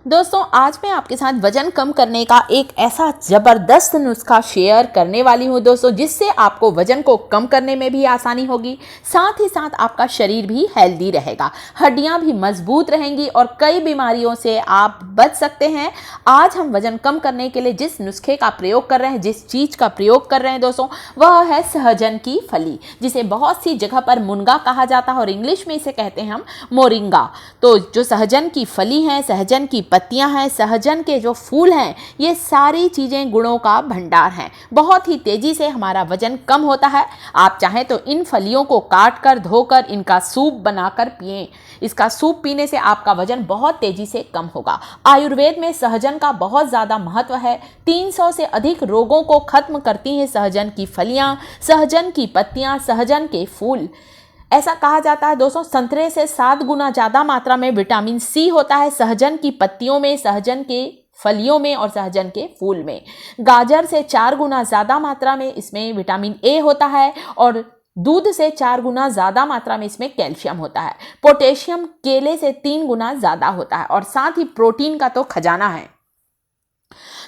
दोस्तों आज मैं आपके साथ वजन कम करने का एक ऐसा ज़बरदस्त नुस्खा शेयर करने वाली हूँ दोस्तों, जिससे आपको वजन को कम करने में भी आसानी होगी, साथ ही साथ आपका शरीर भी हेल्दी रहेगा, हड्डियाँ भी मजबूत रहेंगी और कई बीमारियों से आप बच सकते हैं। आज हम वजन कम करने के लिए जिस नुस्खे का प्रयोग कर रहे हैं, जिस चीज़ का प्रयोग कर रहे हैं दोस्तों, वह है सहजन की फली, जिसे बहुत सी जगह पर मुनगा कहा जाता है और इंग्लिश में इसे कहते हैं हम मोरिंगा। तो जो सहजन की फली है, सहजन की पत्तियां हैं, सहजन के जो फूल हैं, ये सारी चीज़ें गुणों का भंडार हैं। बहुत ही तेज़ी से हमारा वजन कम होता है। आप चाहें तो इन फलियों को काट कर धोकर इनका सूप बनाकर पिएं। इसका सूप पीने से आपका वजन बहुत तेज़ी से कम होगा। आयुर्वेद में सहजन का बहुत ज़्यादा महत्व है। 300 से अधिक रोगों को खत्म करती हैं सहजन की फलियाँ, सहजन की पत्तियाँ, सहजन के फूल। ऐसा कहा जाता है दोस्तों, संतरे से 7 गुना ज़्यादा मात्रा में विटामिन सी होता है सहजन की पत्तियों में, सहजन के फलियों में और सहजन के फूल में। गाजर से 4 गुना ज़्यादा मात्रा में इसमें विटामिन ए होता है और दूध से 4 गुना ज़्यादा मात्रा में इसमें कैल्शियम होता है। पोटेशियम केले से 3 गुना ज़्यादा होता है और साथ ही प्रोटीन का तो खजाना है।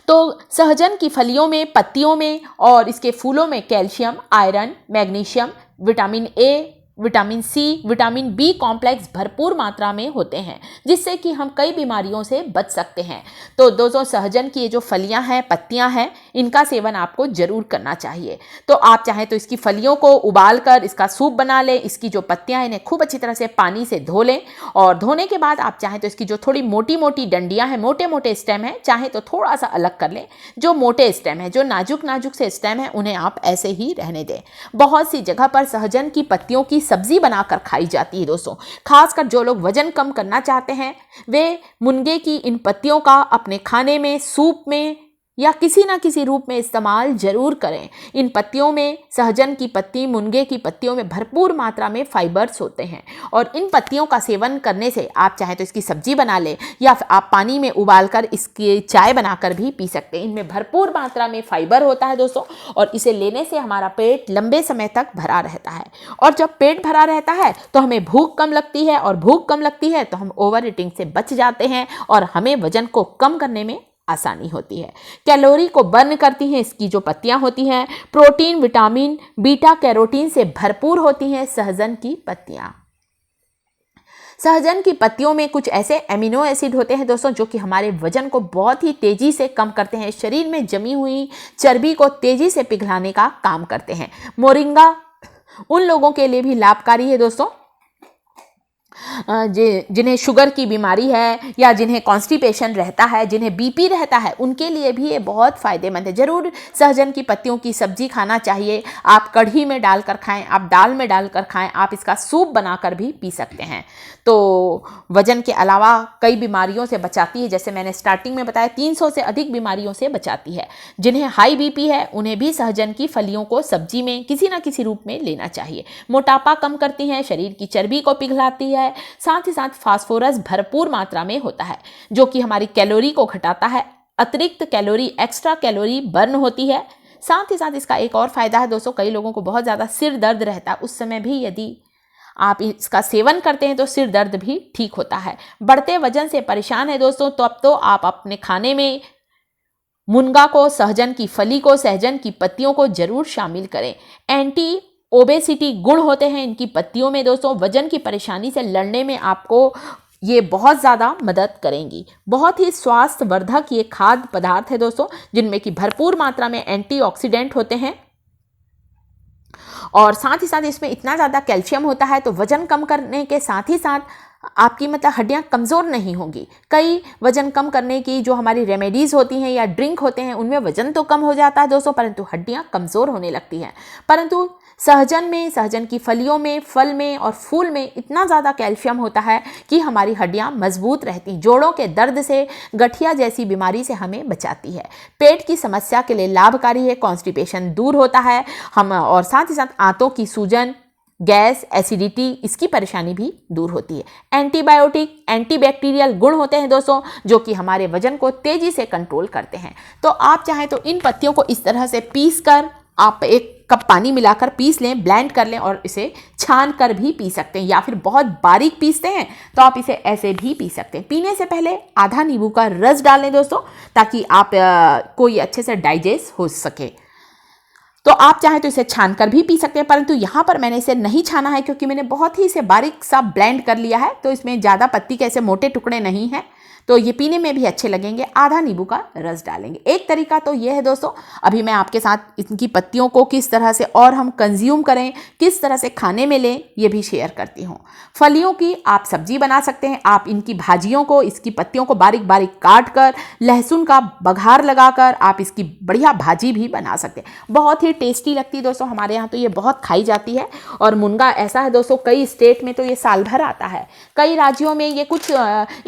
तो सहजन की फलियों में, पत्तियों में और इसके फूलों में calcium, iron, magnesium, vitamin A, vitamin C, vitamin B complex भरपूर मात्रा में होते हैं, जिससे कि हम कई बीमारियों से बच सकते हैं। तो दोस्तों सहजन की ये जो फलियां हैं, पत्तियां हैं, इनका सेवन आपको जरूर करना चाहिए। तो आप चाहें तो इसकी फलियों को उबाल कर इसका सूप बना लें। इसकी जो पत्तियां हैं इन्हें खूब अच्छी तरह से पानी से धो लें और धोने के बाद आप चाहें तो इसकी जो थोड़ी मोटी मोटी डंडियाँ हैं, मोटे मोटे स्टेम हैं, चाहें तो थोड़ा सा अलग कर लें। जो मोटे स्टेम हैं, जो नाजुक नाजुक से स्टेम हैं, उन्हें आप ऐसे ही रहने दें। बहुत सी जगह पर सहजन की पत्तियों की सब्जी बनाकर खाई जाती है दोस्तों। खासकर जो लोग वजन कम करना चाहते हैं, वे मुनगे की इन पत्तियों का अपने खाने में, सूप में या किसी ना किसी रूप में इस्तेमाल जरूर करें। इन पत्तियों में, सहजन की पत्ती, मुनगे की पत्तियों में भरपूर मात्रा में फाइबर्स होते हैं और इन पत्तियों का सेवन करने से आप चाहें तो इसकी सब्जी बना लें या आप पानी में उबालकर इसकी चाय बनाकर भी पी सकते हैं। इनमें भरपूर मात्रा में फाइबर होता है दोस्तों और इसे लेने से हमारा पेट लंबे समय तक भरा रहता है और जब पेट भरा रहता है तो हमें भूख कम लगती है और भूख कम लगती है तो हम ओवर ईटिंग से बच जाते हैं और हमें वजन को कम करने में आसानी होती है। कैलोरी को बर्न करती हैं इसकी जो पत्तियां होती हैं। प्रोटीन, विटामिन, बीटा कैरोटीन से भरपूर होती हैं सहजन की पत्तियां। सहजन की पत्तियों में कुछ ऐसे एमिनो एसिड होते हैं दोस्तों, जो कि हमारे वजन को बहुत ही तेजी से कम करते हैं, शरीर में जमी हुई चर्बी को तेजी से पिघलाने का काम करते हैं। मोरिंगा उन लोगों के लिए भी लाभकारी है दोस्तों जिन्हें शुगर की बीमारी है या जिन्हें कॉन्स्टिपेशन रहता है, जिन्हें बीपी रहता है, उनके लिए भी ये बहुत फ़ायदेमंद है। ज़रूर सहजन की पत्तियों की सब्जी खाना चाहिए। आप कढ़ी में डालकर खाएं, आप दाल में डालकर खाएं, आप इसका सूप बनाकर भी पी सकते हैं। तो वजन के अलावा कई बीमारियों से बचाती है, जैसे मैंने स्टार्टिंग में बताया 300 से अधिक बीमारियों से बचाती है। जिन्हें हाई बीपी है उन्हें भी सहजन की फलियों को सब्जी में किसी ना किसी रूप में लेना चाहिए। मोटापा कम करती हैं, शरीर की चर्बी को पिघलाती है, साथ ही साथ फास्फोरस भरपूर मात्रा में होता है जो कि हमारी कैलोरी को घटाता है। अतिरिक्त कैलोरी, एक्स्ट्रा कैलोरी बर्न होती है। साथ ही साथ इसका एक और फायदा है दोस्तों, कई लोगों को बहुत ज़्यादा सिर दर्द रहता है, उस समय भी यदि आप इसका सेवन करते हैं तो सिर दर्द भी ठीक होता है। बढ़ते वजन से परेशान है दोस्तों, तो अब तो आप अपने खाने में मुनगा को, सहजन की फली को, सहजन की पत्तियों को जरूर शामिल करें। एंटी ओबेसिटी गुण होते हैं इनकी पत्तियों में दोस्तों। वजन की परेशानी से लड़ने में आपको ये बहुत ज़्यादा मदद करेंगी। बहुत ही स्वास्थ्यवर्धक ये खाद्य पदार्थ है दोस्तों, जिनमें कि भरपूर मात्रा में एंटीऑक्सीडेंट होते हैं और साथ ही साथ इसमें इतना ज़्यादा कैल्शियम होता है, तो वजन कम करने के साथ ही साथ आपकी हड्डियां कमज़ोर नहीं होंगी। कई वजन कम करने की जो हमारी रेमेडीज़ होती हैं या ड्रिंक होते हैं, उनमें वजन तो कम हो जाता है दोस्तों, परंतु हड्डियां कमज़ोर होने लगती हैं। परंतु सहजन में, सहजन की फलियों में, फल में और फूल में इतना ज़्यादा कैल्शियम होता है कि हमारी हड्डियां मजबूत रहती, जोड़ों के दर्द से, गठिया जैसी बीमारी से हमें बचाती है। पेट की समस्या के लिए लाभकारी है, कॉन्स्टिपेशन दूर होता है और साथ ही साथ आंतों की सूजन, गैस, एसिडिटी, इसकी परेशानी भी दूर होती है। एंटीबायोटिक, एंटीबैक्टीरियल गुण होते हैं दोस्तों, जो कि हमारे वजन को तेजी से कंट्रोल करते हैं। तो आप चाहें तो इन पत्तियों को इस तरह से पीस कर आप 1 कप पानी मिलाकर पीस लें, ब्लेंड कर लें और इसे छान कर भी पी सकते हैं, या फिर बहुत बारीक पीसते हैं तो आप इसे ऐसे भी पी सकते हैं। पीने से पहले आधा नींबू का रस डाल लें दोस्तों, ताकि आप को ये अच्छे से डाइजेस्ट हो सके। तो आप चाहें तो इसे छान कर भी पी सकते हैं, परंतु यहाँ पर मैंने इसे नहीं छाना है क्योंकि मैंने बहुत ही इसे बारीक सा ब्लेंड कर लिया है, तो इसमें ज़्यादा पत्ती के ऐसे मोटे टुकड़े नहीं हैं, तो ये पीने में भी अच्छे लगेंगे। आधा नींबू का रस डालेंगे। एक तरीका तो ये है दोस्तों, अभी मैं आपके साथ इनकी पत्तियों को किस तरह से और हम कंज्यूम करें, किस तरह से खाने में लें, ये भी शेयर करती हूँ। फलियों की आप सब्जी बना सकते हैं। आप इनकी भाजियों को, इसकी पत्तियों को बारीक बारीक काट कर, लहसुन का बघार लगाकर आप इसकी बढ़िया भाजी भी बना सकते हैं। बहुत ही टेस्टी लगती है दोस्तों। हमारे यहाँ तो ये बहुत खाई जाती है। और मुनगा ऐसा है दोस्तों, कई स्टेट में तो ये साल भर आता है, कई राज्यों में ये कुछ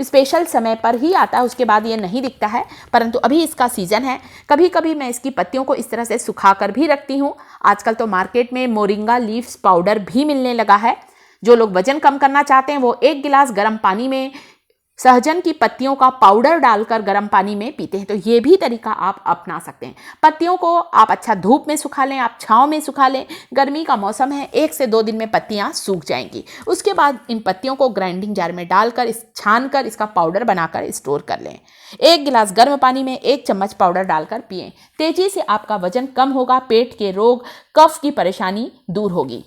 स्पेशल समय पर ही आता है, उसके बाद ये नहीं दिखता है, परंतु अभी इसका सीजन है। कभी कभी मैं इसकी पत्तियों को इस तरह से सुखा कर भी रखती हूँ। आजकल तो मार्केट में मोरिंगा लीव्स पाउडर भी मिलने लगा है। जो लोग वजन कम करना चाहते हैं वो 1 गिलास गर्म पानी में सहजन की पत्तियों का पाउडर डालकर गर्म पानी में पीते हैं, तो ये भी तरीका आप अपना सकते हैं। पत्तियों को आप अच्छा धूप में सुखा लें, आप छांव में सुखा लें। गर्मी का मौसम है, 1 से 2 दिन में पत्तियां सूख जाएंगी। उसके बाद इन पत्तियों को ग्राइंडिंग जार में डालकर छान कर इसका पाउडर बनाकर स्टोर कर लें। 1 गिलास गर्म पानी में 1 चम्मच पाउडर डालकर पिएं। तेजी से आपका वजन कम होगा, पेट के रोग, कफ की परेशानी दूर होगी।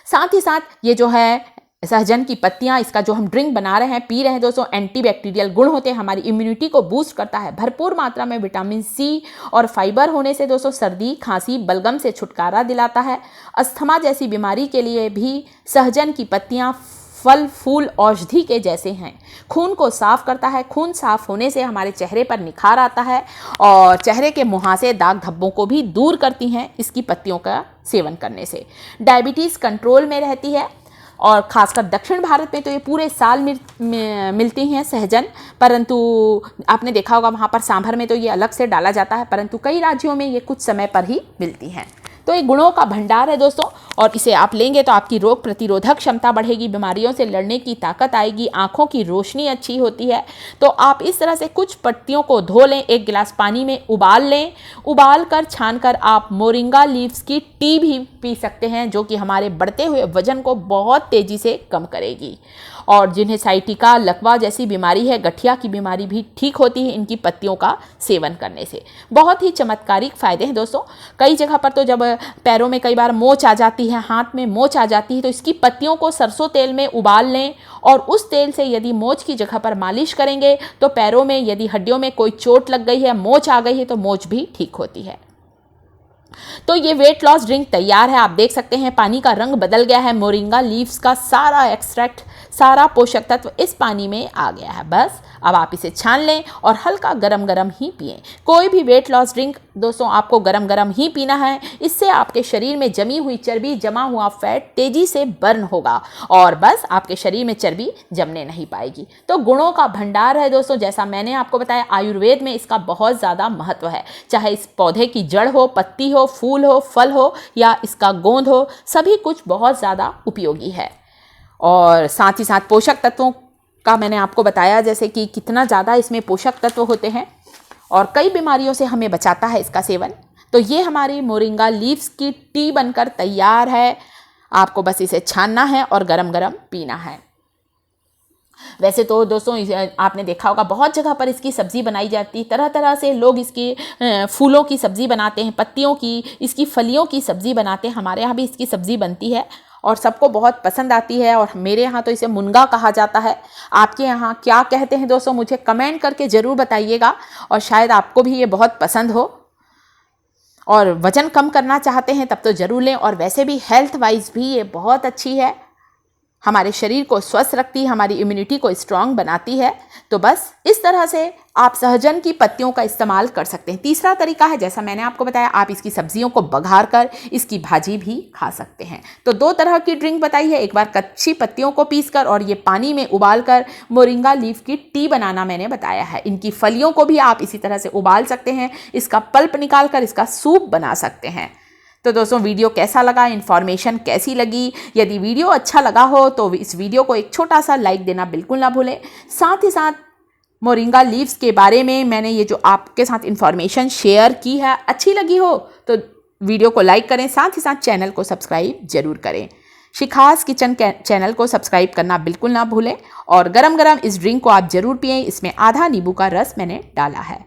साथ ही साथ ये जो है सहजन की पत्तियां, इसका जो हम ड्रिंक बना रहे हैं, पी रहे हैं दोस्तों, एंटीबैक्टीरियल गुण होते हैं, हमारी इम्यूनिटी को बूस्ट करता है। भरपूर मात्रा में विटामिन सी और फाइबर होने से दोस्तों सर्दी, खांसी, बलगम से छुटकारा दिलाता है। अस्थमा जैसी बीमारी के लिए भी सहजन की पत्तियां फल फूल औषधि के जैसे हैं। खून को साफ करता है। खून साफ होने से हमारे चेहरे पर निखार आता है और चेहरे के मुहासे, दाग धब्बों को भी दूर करती हैं इसकी पत्तियों का सेवन करने से। डायबिटीज़ कंट्रोल में रहती है और खासकर दक्षिण भारत में तो ये पूरे साल मिलती हैं सहजन, परंतु आपने देखा होगा वहाँ पर सांभर में तो ये अलग से डाला जाता है, परंतु कई राज्यों में ये कुछ समय पर ही मिलती हैं। तो ये गुणों का भंडार है दोस्तों, और इसे आप लेंगे तो आपकी रोग प्रतिरोधक क्षमता बढ़ेगी, बीमारियों से लड़ने की ताकत आएगी, आंखों की रोशनी अच्छी होती है। तो आप इस तरह से कुछ पत्तियों को धो लें, 1 गिलास पानी में उबाल लें। उबाल कर छान कर आप मोरिंगा लीव्स की टी भी पी सकते हैं, जो कि हमारे बढ़ते हुए वजन को बहुत तेज़ी से कम करेगी। और जिन्हें साइटिका, लकवा जैसी बीमारी है, गठिया की बीमारी भी ठीक होती है इनकी पत्तियों का सेवन करने से। बहुत ही चमत्कारिक फ़ायदे हैं दोस्तों। कई जगह पर तो जब पैरों में कई बार मोच आ जाती है, हाथ में मोच आ जाती है, तो इसकी पत्तियों को सरसों तेल में उबाल लें और उस तेल से यदि मोच की जगह पर मालिश करेंगे तो पैरों में यदि हड्डियों में कोई चोट लग गई है, मोच आ गई है, तो मोच भी ठीक होती है। तो ये वेट लॉस ड्रिंक तैयार है। आप देख सकते हैं पानी का रंग बदल गया है। मोरिंगा लीव्स का सारा एक्सट्रैक्ट, सारा पोषक तत्व इस पानी में आ गया है। बस अब आप इसे छान लें और हल्का गरम गरम ही पिएं। कोई भी वेट लॉस ड्रिंक दोस्तों आपको गरम गरम ही पीना है। इससे आपके शरीर में जमी हुई चर्बी, जमा हुआ फैट तेजी से बर्न होगा और बस आपके शरीर में चर्बी जमने नहीं पाएगी। तो गुणों का भंडार है दोस्तों। जैसा मैंने आपको बताया, आयुर्वेद में इसका बहुत ज़्यादा महत्व है। चाहे इस पौधे की जड़ हो, पत्ती हो, फूल हो, फल हो या इसका गोंद हो, सभी कुछ बहुत ज़्यादा उपयोगी है। और साथ ही साथ पोषक तत्वों का मैंने आपको बताया, जैसे कि कितना ज़्यादा इसमें पोषक तत्व होते हैं और कई बीमारियों से हमें बचाता है इसका सेवन। तो ये हमारी मोरिंगा लीव्स की टी बनकर तैयार है। आपको बस इसे छानना है और गरम गरम पीना है। वैसे तो दोस्तों आपने देखा होगा बहुत जगह पर इसकी सब्ज़ी बनाई जाती है। तरह तरह से लोग इसकी फूलों की सब्ज़ी बनाते हैं, पत्तियों की, इसकी फलियों की सब्ज़ी बनाते हैं। हमारे यहाँ भी इसकी सब्ज़ी बनती है और सबको बहुत पसंद आती है। और मेरे यहाँ तो इसे मुनगा कहा जाता है। आपके यहाँ क्या कहते हैं दोस्तों, मुझे कमेंट करके ज़रूर बताइएगा और शायद आपको भी ये बहुत पसंद हो। और वज़न कम करना चाहते हैं तब तो ज़रूर लें। और वैसे भी हेल्थ वाइज भी ये बहुत अच्छी है, हमारे शरीर को स्वस्थ रखती है, हमारी इम्यूनिटी को स्ट्रांग बनाती है। तो बस इस तरह से आप सहजन की पत्तियों का इस्तेमाल कर सकते हैं। तीसरा तरीका है, जैसा मैंने आपको बताया, आप इसकी सब्जियों को बघार कर इसकी भाजी भी खा सकते हैं। तो 2 तरह की ड्रिंक बताई है। एक बार कच्ची पत्तियों को पीसकर और ये पानी में उबालकर मोरिंगा लीफ की टी बनाना मैंने बताया है। इनकी फलियों को भी आप इसी तरह से उबाल सकते हैं, इसका पल्प निकाल कर इसका सूप बना सकते हैं। तो दोस्तों वीडियो कैसा लगा, इन्फॉर्मेशन कैसी लगी? यदि वीडियो अच्छा लगा हो तो इस वीडियो को एक छोटा सा लाइक देना बिल्कुल ना भूलें। साथ ही साथ मोरिंगा लीव्स के बारे में मैंने ये जो आपके साथ इन्फॉर्मेशन शेयर की है, अच्छी लगी हो तो वीडियो को लाइक करें, साथ ही साथ चैनल को सब्सक्राइब जरूर करें। शिखास किचन चैनल को सब्सक्राइब करना बिल्कुल ना भूलें और गरम गरम इस ड्रिंक को आप ज़रूर पिएं। इसमें आधा नींबू का रस मैंने डाला है।